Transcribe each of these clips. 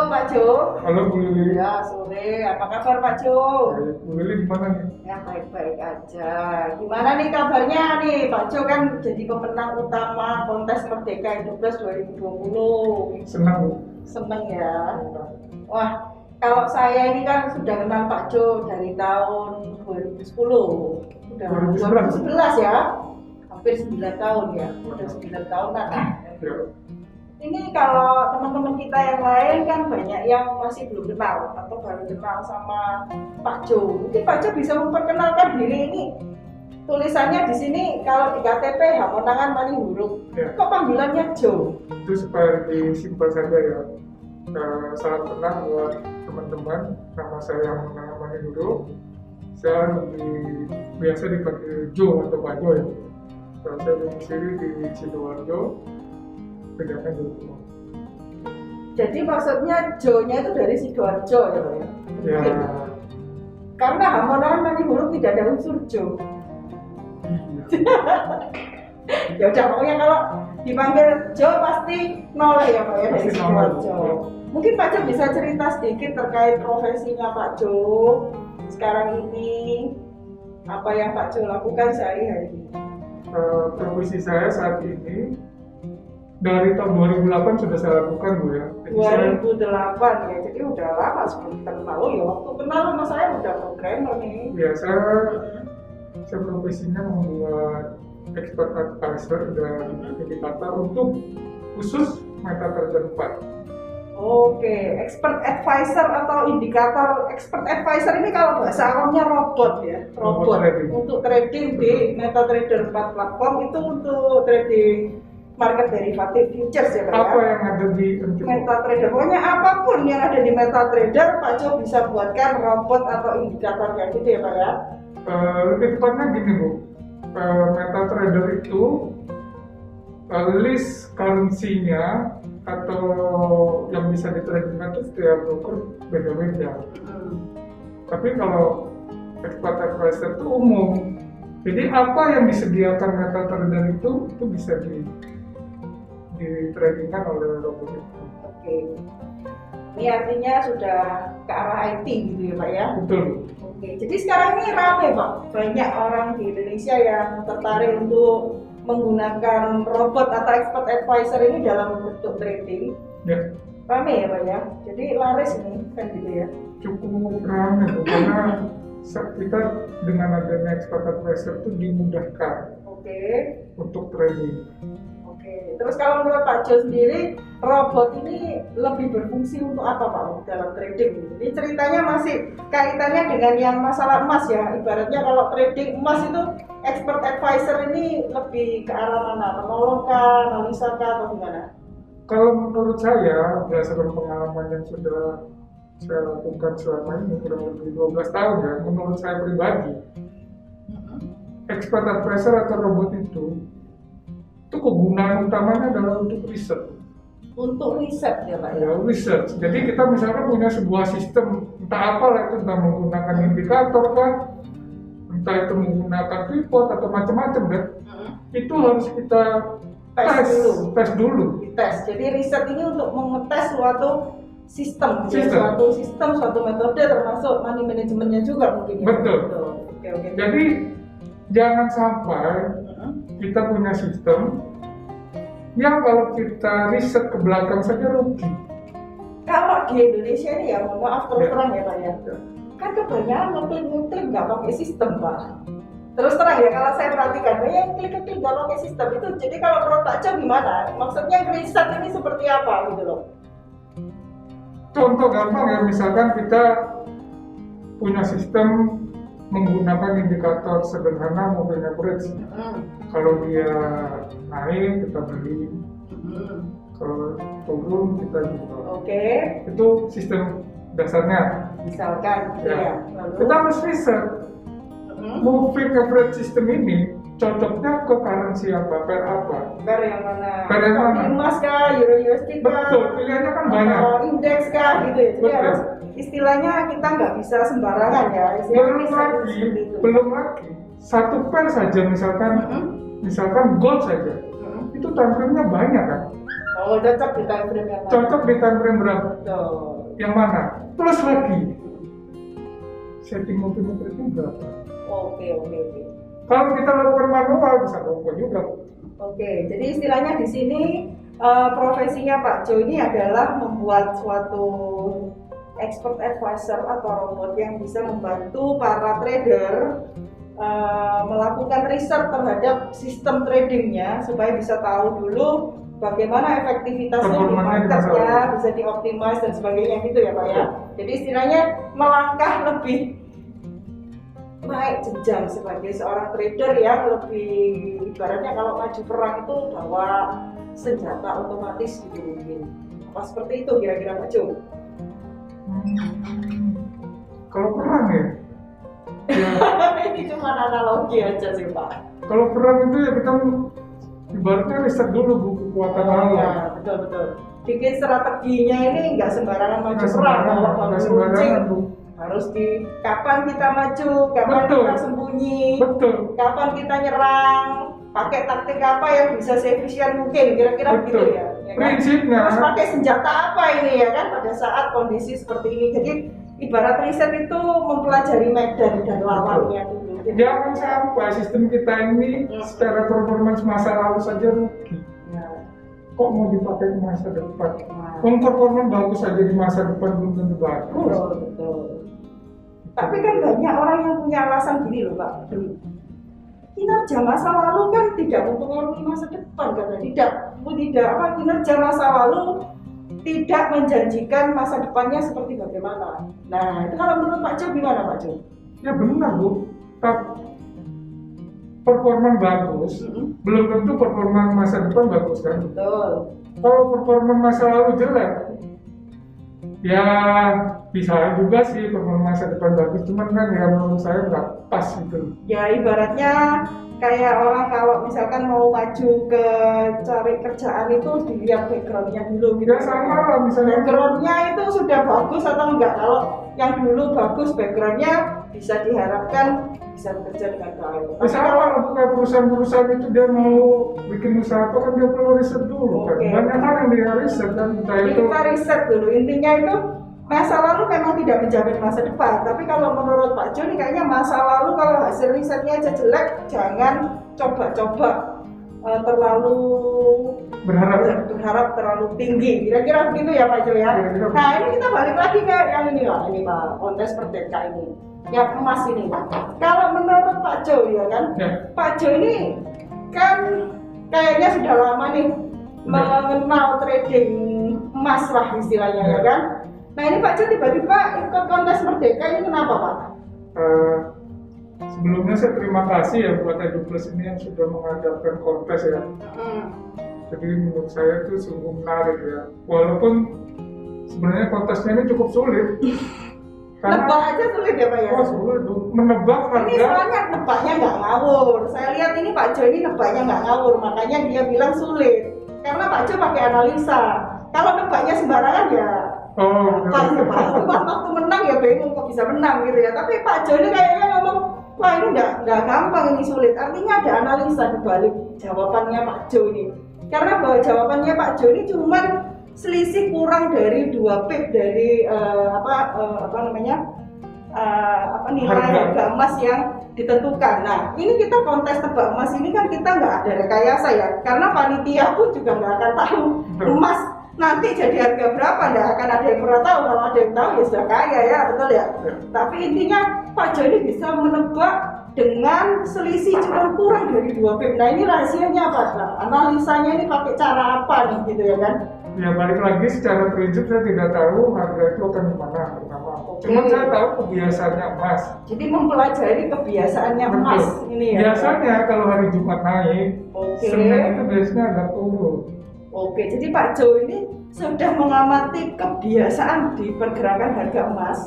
Pak Jo. Halo Bu Lili. Ya, sore. Apa kabar Pak Jo? Baik, Bu Lili gimana nih? Ya, baik-baik aja. Gimana nih kabarnya nih? Pak Jo kan jadi pemenang utama kontes Merdeka Edubes 2020. Senang Bu. Seneng ya. Senang. Wah, kalau saya ini kan sudah kenal Pak Jo dari tahun 2010. Udah 2011 ya. Hampir 9 tahun ya. Udah 9 tahunan. Ya. Ini kalau teman-teman kita yang lain kan banyak yang masih belum kenal atau baru kenal sama Pak Jo. Mungkin Pak Jo bisa memperkenalkan diri ini. Tulisannya di sini kalau di KTP Hamonangan Mani Huruf. Ya. Kok panggilannya Jo? Itu supaya disimpel saja ya. Salam kenal buat teman-teman. Nama saya Hamonangan Mani Huruf. Saya lebih biasa dipanggil Jo atau Pak Jo ya. Saya domisili di Sidoarjo. Kerjakan dulu. Jadi maksudnya Jo-nya itu dari Sidoarjo ya Pak ya? Ya. Karena Hamonangan Mani Huruf tidak ada unsur Jo. Ya udah, pokoknya kalau dipanggil Jo pasti nol ya Pak ya, dari Pasti nol. Sidoarjo. Mungkin Pak Jo bisa cerita sedikit terkait profesinya Pak Jo sekarang ini, apa yang Pak Jo lakukan sehari-hari. Profesi saya saat ini dari tahun 2008 sudah saya lakukan Bu ya. Jadi 2008 ya, jadi udah lama sebelum kenal. Oh ya, waktu kenal sama saya udah programmer nih. ya saya profesinya membuat expert advisor dan indikator untuk khusus MetaTrader 4. Oke, expert advisor atau indikator expert advisor ini kalau bahasa awamnya robot ya, robot trading. untuk trading di MetaTrader 4 platform itu untuk trading market derivatif futures ya Pak Apa ya. yang ada di MTPO? MetaTrader, pokoknya apapun yang ada di MetaTrader, Pak Jo bisa buatkan robot atau indikator kayak gitu ya Pak ya. Lebih tepatnya gini Bu, MetaTrader itu list currency-nya atau yang bisa ditradingkan itu setiap broker beda-beda. Tapi kalau expert advisor itu umum. Jadi apa yang disediakan MetaTrader itu bisa ditradingkan oleh robot itu. Oke, ini artinya sudah ke arah IT gitu ya Pak ya. Betul. Oke, jadi sekarang ini rame Pak, banyak orang di Indonesia yang tertarik untuk menggunakan robot atau expert advisor ini dalam bentuk trading. Ya, Rame ya Pak ya, jadi laris ini kan gitu ya. cukup ramai Bu, karena kita dengan adanya expert advisor itu dimudahkan Oke, untuk trading. oke. Terus kalau menurut Pak Jo sendiri, robot ini lebih berfungsi untuk apa Pak dalam trading? Ini ceritanya masih kaitannya dengan yang masalah emas ya. Ibaratnya kalau trading emas itu expert advisor ini lebih ke arah mana? Menolong kah, analisa kah, atau gimana? Kalau menurut saya, berdasarkan pengalaman yang sudah saya lakukan selama ini kurang lebih 12 tahun ya, menurut saya pribadi, expert advisor atau robot itu kegunaan utamanya adalah untuk riset. Untuk riset ya Pak ya? Ya, research. Jadi kita misalkan punya sebuah sistem, entah apalah itu, entah menggunakan indikator kan, entah itu menggunakan pivot atau macam-macam kan, itu harus kita tes dulu. Tes. Jadi riset ini untuk mengetes suatu sistem. Sistem. Suatu metode termasuk money manajemennya juga mungkin. Betul. Oke. Jadi jangan sampai kita punya sistem yang kalau kita riset ke belakang saja rugi. Kalau di Indonesia ini ya, mohon maaf terus terang ya Pak ya, kan kebanyakan ngeklik nggak pakai sistem Pak. Terus terang ya, kalau saya perhatikan, banyak yang klik nggak pakai sistem itu. Jadi kalau menurut Pak Jo gimana? Maksudnya riset ini seperti apa gitu loh? Contoh gampang ya, misalkan kita punya sistem menggunakan indikator sederhana moving average. Kalau dia naik kita beli, kalau turun kita jual. Oke. Itu sistem dasarnya. Misalkan, ya. Lalu, Kita harus riset moving average system ini cocoknya ke currency apa, pair apa. pair yang mana? Pair yang mana? Emas kah, Euro USD kah? Betul, pilihannya kan banyak. Atau indeks kah gitu ya. Jadi Betul. harus istilahnya kita nggak bisa sembarangan ya. Belum lagi satu pair saja misalkan gold saja, itu time frame-nya banyak kan. Oh, cocok di time frame yang mana? Cocok di time frame berapa? Betul. yang mana? Plus lagi setting multimeter itu berapa? Oke. Kalau kita lakukan manual bisa kongko juga. Oke, jadi istilahnya di sini profesinya Pak Jo ini adalah membuat suatu expert advisor atau robot yang bisa membantu para trader melakukan riset terhadap sistem tradingnya supaya bisa tahu dulu bagaimana efektivitasnya di marketnya, bisa dioptimize dan sebagainya gitu ya Pak ya. Jadi istilahnya melangkah lebih naik jenjang sebagai seorang trader yang lebih ibaratnya kalau maju perang itu bawa senjata otomatis gitu mungkin. Apa seperti itu kira-kira Pak Jo? Kalau perang ya? Ini cuma analogi aja sih Pak. Kalau perang itu ya kita ibaratnya riset dulu buku kekuatan alam. Ya, betul. Bikin strateginya ini nggak sembarangan maju perang, nggak sembarangan Bu. Harus di kapan kita maju, kapan kita sembunyi, kapan kita nyerang, pakai taktik apa yang bisa seefisien mungkin, kira-kira begitu ya. Prinsipnya. Terus pakai senjata apa ini ya kan pada saat kondisi seperti ini. Jadi ibarat riset itu mempelajari medan dan lawannya dulu. Jangan sampai sistem kita ini secara performance masa lalu saja rugi. Kok mau dipakai di masa depan? Performa bagus saja di masa depan belum tentu bagus. Betul. Tapi kan banyak orang yang punya alasan gini loh Pak. Kinerja masa lalu kan tidak mempengaruhi masa depan karena tidak kinerja masa lalu tidak menjanjikan masa depannya seperti bagaimana. Nah itu kalau menurut Pak Jo gimana Pak Jo? Ya benar Bu. Performa bagus, belum tentu performa masa depan bagus kan? Betul. Kalau performa masa lalu jelek, ya bisa juga sih performa masa depan bagus, cuman kan ya menurut saya nggak pas gitu. Ya ibaratnya kayak orang kalau misalkan mau maju ke cari kerjaan itu dilihat backgroundnya dulu gitu. Ya sama lah misalnya. Backgroundnya itu sudah bagus atau enggak? Kalau yang dulu bagus backgroundnya bisa diharapkan bisa bekerja dengan baik. Misalnya kalau perusahaan-perusahaan itu dia mau bikin usaha apa kan dia perlu riset dulu kan. Banyak hal yang dia riset kan. Kita riset dulu. Intinya itu masa lalu memang tidak menjamin masa depan. Tapi kalau menurut Pak Jo ini kayaknya masa lalu kalau hasil risetnya aja jelek, jangan coba-coba terlalu berharap terlalu tinggi. Kira-kira begitu ya Pak Jo ya. Nah ini kita balik lagi ke yang ini Pak, kontes Merdeka ini. Yang emas ini. Kalau menurut Pak Jo ya kan, Pak Jo ini kan kayaknya sudah lama nih mengenal trading emas lah istilahnya ya kan. Nah ini Pak Jo tiba-tiba ikut kontes Merdeka ini kenapa Pak? Sebelumnya saya terima kasih ya buat EduPlus ini yang sudah mengadakan kontes ya. Jadi menurut saya itu sungguh menarik ya. Walaupun sebenarnya kontesnya ini cukup sulit. Nebak aja sulit ya Pak ya? Oh sulit, menebak harga. Ini soalnya nebaknya nggak ngawur. Saya lihat ini Pak Jo ini nebaknya nggak ngawur, makanya dia bilang sulit. Karena Pak Jo pakai analisa. Kalau nebaknya sembarangan ya waktu menang ya bingung kok bisa menang gitu ya. Tapi Pak Jo ini kayaknya ngomong, wah ini nggak gampang, ini sulit. Artinya ada analisa di balik jawabannya Pak Jo ini. Karena bahwa jawabannya Pak Jo ini cuman selisih kurang dari 2 pip dari nilai harga emas yang ditentukan. Nah ini kita kontes tebak emas ini kan kita nggak ada rekayasa ya, karena panitia pun juga nggak akan tahu emas nanti jadi harga berapa, nggak akan ada yang pernah tahu. Kalau ada yang tahu ya sudah kaya ya, betul ya. Tapi intinya Pak Jo ini bisa menebak dengan selisih cuma kurang dari 2 pip. Nah ini rahasianya apa Pak? Analisanya ini pakai cara apa nih gitu ya kan? Ya balik lagi secara prinsip saya tidak tahu harga itu akan kemana pertama. Cuma saya tahu kebiasaannya emas. Jadi mempelajari kebiasaannya emas ini ya. Biasanya kalau hari Jumat naik, Senin itu biasanya agak turun. Oke, jadi Pak Jo ini sudah mengamati kebiasaan di pergerakan harga emas.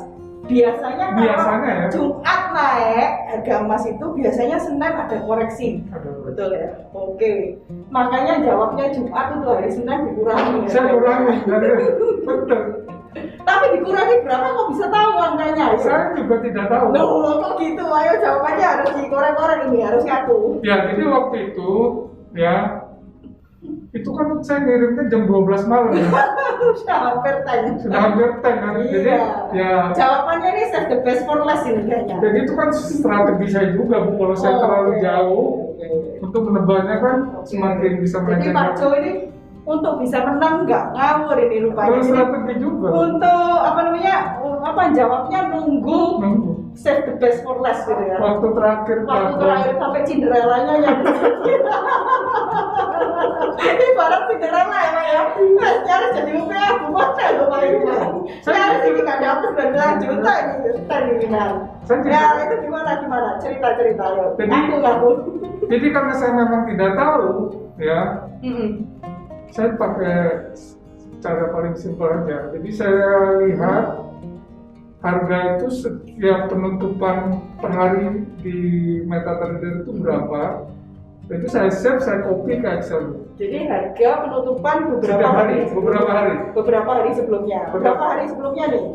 Biasanya ya. Jumat naik harga emas itu biasanya Senin ada koreksi. Betul ya. Oke. Makanya jawabnya Jumat itu hari Senin dikurangi. Saya kurangi. Betul. Tapi dikurangi berapa kok bisa tahu angkanya? Saya juga tidak tahu. Loh, kok gitu? Ayo jawabannya harus dikorek-korek ini, harus ngaku. Ya, jadi waktu itu ya itu kan saya ngirimnya jam 12 malam ya. Sudah hampir time. Sudah hampir time kan. Jadi ya jawabannya ini save the best for last ini kayaknya. jadi itu kan strategi saya juga Bu, kalau saya terlalu jauh untuk menebalnya kan semakin bisa jadi Pak Jo ini untuk bisa menang nggak ngawur ini rupanya. Kalau strategi juga. Untuk apa namanya, jawabnya nunggu save the best for last gitu ya. Waktu terakhir sampai Cinderellanya yang ibarat Cinderella ya Pak ya. Harus jadi UPA bukan loh Pak ini. Saya harus ini nggak dapat 9 juta ini kan. Ya itu gimana cerita ya. Aku. Jadi karena saya memang tidak tahu ya. Saya pakai cara paling simpel aja. Jadi saya lihat harga itu setiap penutupan per hari di MetaTrader itu berapa. Itu saya save, saya copy ke Excel. Jadi harga penutupan beberapa hari sebelumnya. Berapa hari sebelumnya nih?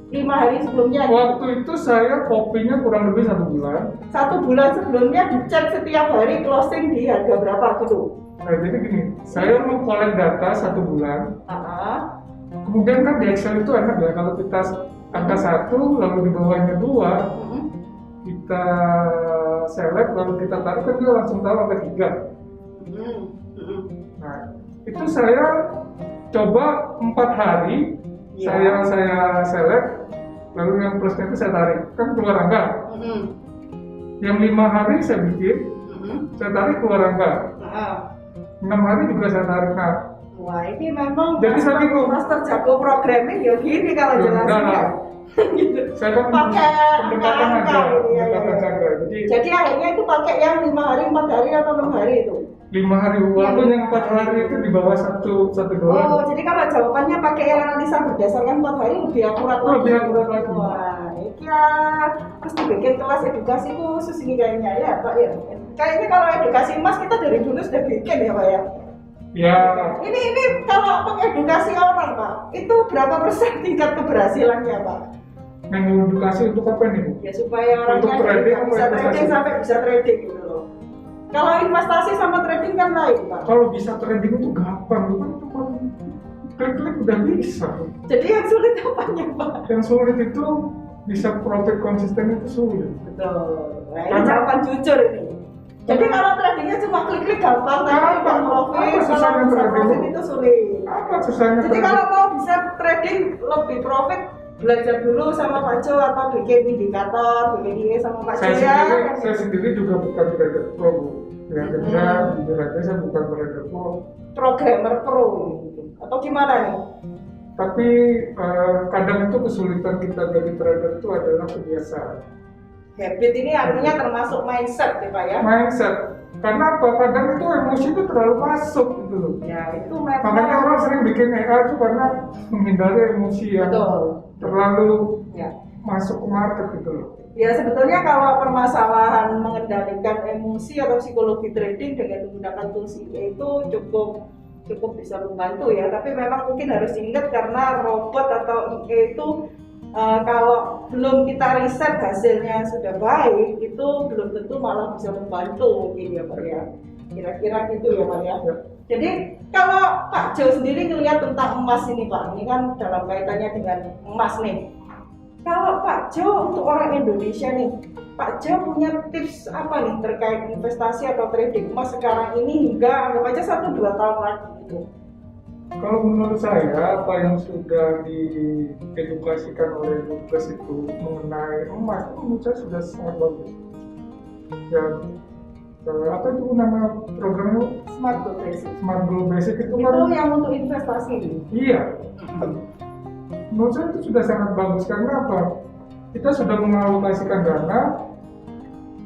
5 hari sebelumnya. Waktu itu saya copy-nya kurang lebih 1 bulan. 1 bulan sebelumnya dicek setiap hari closing di harga berapa gitu. Nah, jadi gini, saya mau collect data 1 bulan. Kemudian kan di Excel itu enak ya, kalau kita angka 1 lalu di bawahnya 2, kita select lalu kita tarik kan dia langsung tahu angka 3. Nah, itu saya coba 4 hari, saya select, lalu yang plusnya itu saya tarik, kan keluar angka. Yang 5 hari saya bikin, saya tarik keluar angka. 6 hari juga saya tarik. Wah ini memang jadi master jago programming ya gini kalau jelasnya. Gitu. Saya kan pakai angka ya. Jadi akhirnya itu pakai yang 5 hari, 4 hari atau 6 hari itu? 5 hari, walaupun yang 4 hari itu di bawah satu dolar. Oh, jadi kalau jawabannya pakai yang analisa berdasarkan 4 hari lebih akurat lagi. Lebih akurat lagi. Wah, ini ya pasti bikin kelas edukasi khusus ini kayaknya ya Pak ya. Kayaknya kalau edukasi emas kita dari dulu sudah bikin ya Pak ya. Ya. Ini kalau mengedukasi orang Pak, itu berapa persen tingkat keberhasilannya Pak? Mengedukasi untuk apa nih Bu? Ya supaya orangnya bisa trading sampai bisa trading gitu loh. Kalau investasi sama trading kan lain Pak. Kalau bisa trading itu gampang, bukan cuma klik-klik udah bisa. Jadi yang sulit apanya Pak? Yang sulit itu bisa profit konsisten itu sulit. Betul. Nah ini jawaban jujur ini. Jadi kalau tradingnya cuma klik-klik gampang, tapi kalau profit itu sulit. Apa susahnya? Jadi kalau mau bisa trading lebih profit, belajar dulu sama Pak Jo atau bikin indikator, bikin sama Pak Jo ya. Saya sendiri juga bukan trader pro Bu. Ya, jujur aja saya bukan trader pro. Programmer pro atau gimana nih? Tapi kadang itu kesulitan kita jadi trader itu adalah kebiasaan. Habit ini artinya termasuk mindset ya Pak ya? Mindset. Karena apa? Kadang itu emosi itu terlalu masuk gitu loh. Ya itu memang. Makanya orang sering bikin EA itu karena menghindari emosi yang terlalu masuk ke market gitu loh. Ya sebetulnya kalau permasalahan mengendalikan emosi atau psikologi trading dengan menggunakan tools itu cukup bisa membantu ya. Tapi memang mungkin harus diingat karena robot atau IE itu kalau belum kita riset hasilnya sudah baik, itu belum tentu malah bisa membantu mungkin ya Pak ya. Kira-kira gitu ya Pak ya. Jadi kalau Pak Jo sendiri ngelihat tentang emas ini Pak, ini kan dalam kaitannya dengan emas nih. Kalau Pak Jo untuk orang Indonesia nih, Pak Jo punya tips apa nih terkait investasi atau trading emas sekarang ini hingga anggap aja 1-2 tahun lagi gitu? Kalau menurut saya, apa yang sudah diedukasikan oleh Lukas itu mengenai emas, itu menurut saya sudah sangat bagus. Ya, apa itu nama programnya? Smart Gold Basic. Smart Gold Basic itu kan yang untuk investasi. Iya. Menurut saya itu sudah sangat bagus karena apa? Kita sudah mengalokasikan dana,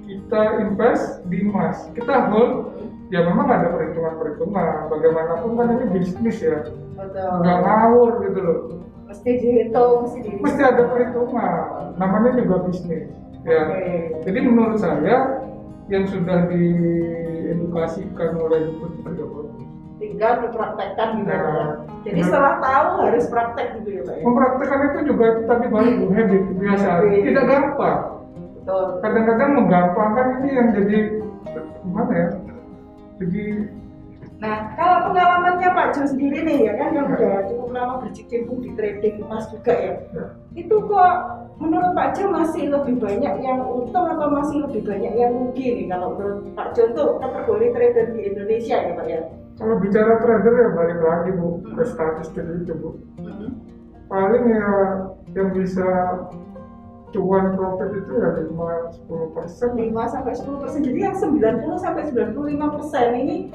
kita invest di emas, kita hold. Ya memang ada perhitungan, bagaimanapun kan ini bisnis ya. Betul. Nggak ngawur gitu loh. Mesti dihitung, mesti ada perhitungan. Namanya juga bisnis. Ya. Jadi menurut saya yang sudah diedukasikan oleh Dukun juga bagus. Tinggal dipraktekkan gitu ya. Jadi setelah tahu harus praktek gitu ya Pak ya. Mempraktekkan itu juga tadi balik habit biasa. Tidak gampang. Betul. Kadang-kadang menggampangkan ini yang jadi gimana ya? Jadi Nah, kalau pengalamannya Pak Jo sendiri nih ya kan yang udah cukup lama berkecimpung di trading emas juga ya. Itu kok menurut Pak Jo masih lebih banyak yang untung atau masih lebih banyak yang rugi nih kalau menurut Pak Jo untuk kategori trader di Indonesia ya Pak ya? Kalau bicara trader ya balik lagi Bu ke statistik itu Bu. Paling ya yang bisa cuan profit itu ya 5-10%. 5-10%. Jadi yang 90-95% ini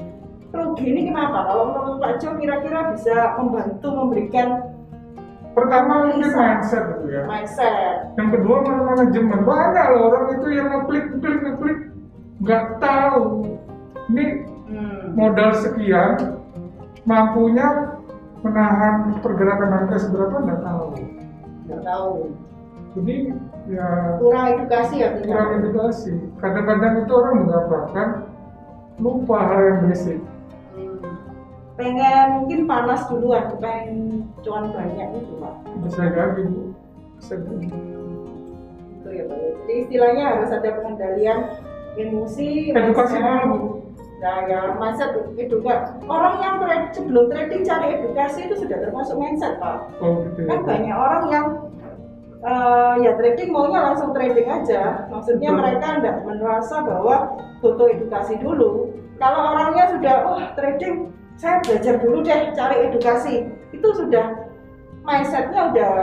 rugi ini kenapa? Kalau menurut Pak Jo kira-kira bisa membantu memberikan pertama mungkin mindset gitu ya. Mindset. Yang kedua manajemen. Banyak loh orang itu yang ngeklik nggak tahu ini modal sekian mampunya menahan pergerakan harga seberapa nggak tahu. Jadi ya kurang edukasi ya. Kurang edukasi. Kadang-kadang itu orang menggambarkan lupa hal yang basic. Pengen mungkin panas duluan, pengen cuan banyak itu Pak. Bisa jadi Bu. Itu ya Pak. Jadi istilahnya harus ada pengendalian emosi, edukasi dulu. Nah ya mindset edukasi. Orang yang sebelum trading cari edukasi itu sudah termasuk mindset Pak. Oh gitu. Kan banyak orang yang ya trading maunya langsung trading aja. Maksudnya mereka tidak merasa bahwa butuh edukasi dulu. Kalau orangnya sudah trading, saya belajar dulu deh, cari edukasi, itu sudah mindsetnya udah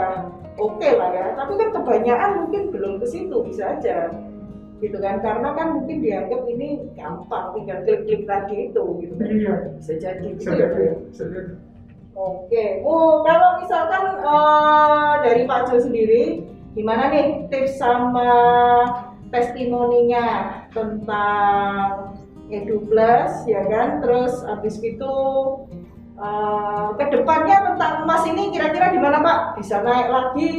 oke lah ya. Tapi kan kebanyakan mungkin belum ke situ, bisa aja gitu kan, karena kan mungkin dianggap ini gampang, tinggal klik-klik tadi itu gitu kan. Iya. Bisa jadi gitu Bisa jadi. ya. Oke. Kalau misalkan dari Pak Jo sendiri, gimana nih tips sama testimoninya tentang EduPlus ya kan, terus habis itu kedepannya tentang emas ini kira-kira gimana Pak? Bisa naik lagi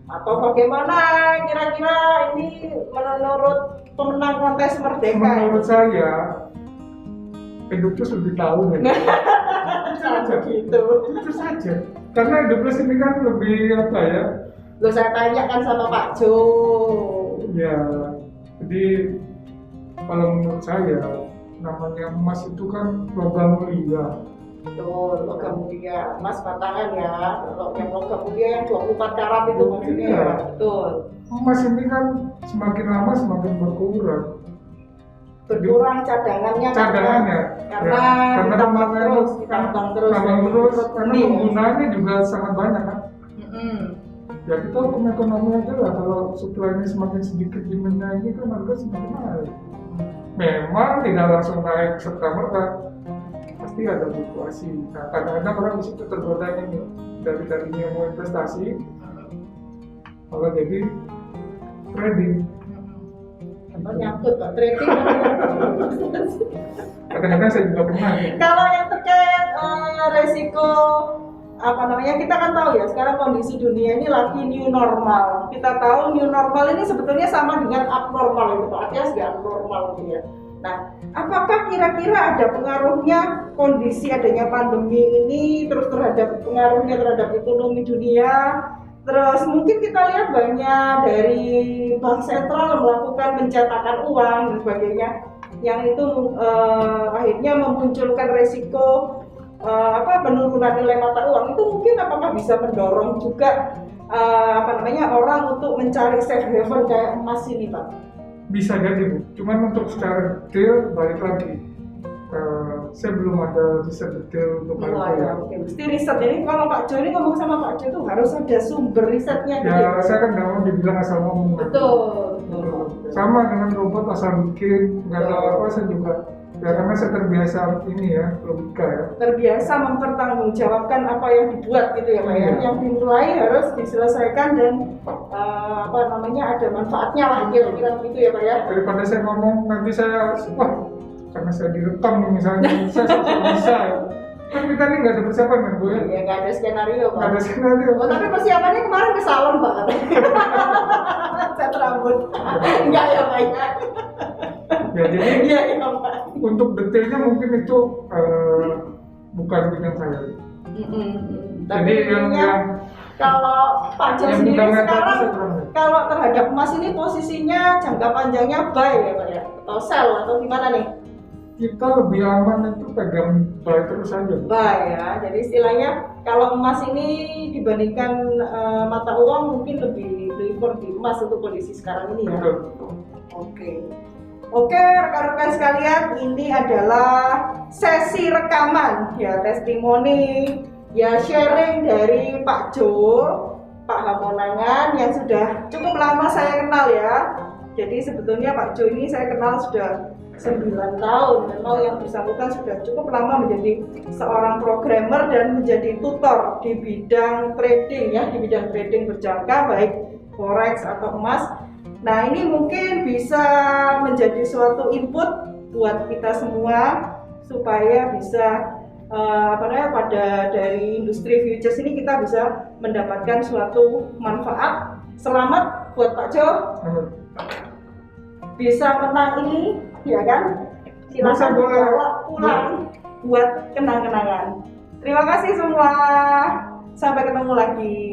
atau bagaimana kira-kira ini menurut pemenang kontes Merdeka? Menurut saya EduPlus lebih tahu nih. Itu saja. Karena EduPlus ini kan lebih apa ya? Saya tanya kan sama Pak Jo. Ya, jadi kalau menurut saya namanya emas itu kan logam mulia. Betul, logam mulia, emas batangan ya. Kalau yang logam mulia yang 24 karat itu maksudnya Iya. ya. Betul. Emas ini kan semakin lama semakin berkurang. Berkurang cadangannya Karena ditambang terus, tambang terus, karena penggunaannya juga sangat banyak kan. Ya kita hukum ekonomi aja lah, kalau supply-nya semakin sedikit demand-nya ini kan harga semakin naik. Memang tidak langsung naik serta-merta, pasti ada fluktuasi. Nah kadang-kadang orang di situ tergoda ini dari tadinya mau investasi, malah jadi trading. Nyangkut Pak, trading. Kadang-kadang saya juga pernah. Kalau yang terkait resiko kita kan tahu ya sekarang kondisi dunia ini lagi new normal. Kita tahu new normal ini sebetulnya sama dengan abnormal itu Pak, artinya sudah abnormal gitu ya. Nah, apakah kira-kira ada pengaruhnya kondisi adanya pandemi ini terus pengaruhnya terhadap ekonomi dunia? Terus mungkin kita lihat banyak dari bank sentral melakukan pencetakan uang dan sebagainya, yang itu akhirnya memunculkan resiko penurunan nilai mata uang. Itu mungkin apakah bisa mendorong juga orang untuk mencari safe haven kayak emas ini Pak? Bisa jadi Bu, cuman untuk secara detail balik lagi, saya belum ada riset detail untuk hal itu ya. Oke, mesti riset ini. Kalau Pak Jo ini ngomong sama Pak Jo itu harus ada sumber risetnya. Ya saya kan nggak mau dibilang asal ngomong. Betul. Sama dengan robot asal bikin, nggak tahu apa saya juga. Ya karena saya terbiasa ini ya, logika ya. Terbiasa mempertanggungjawabkan apa yang dibuat gitu ya Pak ya. Yang dimulai harus diselesaikan dan ada manfaatnya lah kira-kira begitu ya Pak ya. Daripada saya ngomong nanti saya karena saya direkam misalnya, saya bisa ya. Kan kita ini nggak ada persiapan kan Bu ya? Iya, nggak ada skenario Pak. Nggak ada skenario. Tapi persiapannya kemarin ke salon Pak katanya. Cat rambut. Enggak ya Pak ya. Ya jadi Iya Pak. Untuk detailnya mungkin itu bukan bidang saya. Tapi yang kalau Pak Jo sendiri sekarang kalau terhadap emas ini posisinya jangka panjangnya buy ya Pak ya? Atau sell atau gimana nih? kita lebih aman itu pegang buy terus aja. Buy ya, jadi istilahnya kalau emas ini dibandingkan mata uang mungkin lebih prefer di emas untuk kondisi sekarang ini ya. Betul. Oke, rekan-rekan sekalian, ini adalah sesi rekaman ya, testimoni ya, sharing dari Pak Jo, Pak Hamonangan yang sudah cukup lama saya kenal ya. Jadi sebetulnya Pak Jo ini saya kenal sudah 9 tahun. Memang yang bersangkutan sudah cukup lama menjadi seorang programmer dan menjadi tutor di bidang trading ya, di bidang trading berjangka baik forex atau emas. Nah, ini mungkin bisa menjadi suatu input buat kita semua supaya bisa pada dari industri futures ini kita bisa mendapatkan suatu manfaat. Selamat buat Pak Jo. Bisa menang ini, ya kan? Silakan bawa pulang buat kenang-kenangan. Terima kasih semua. Sampai ketemu lagi.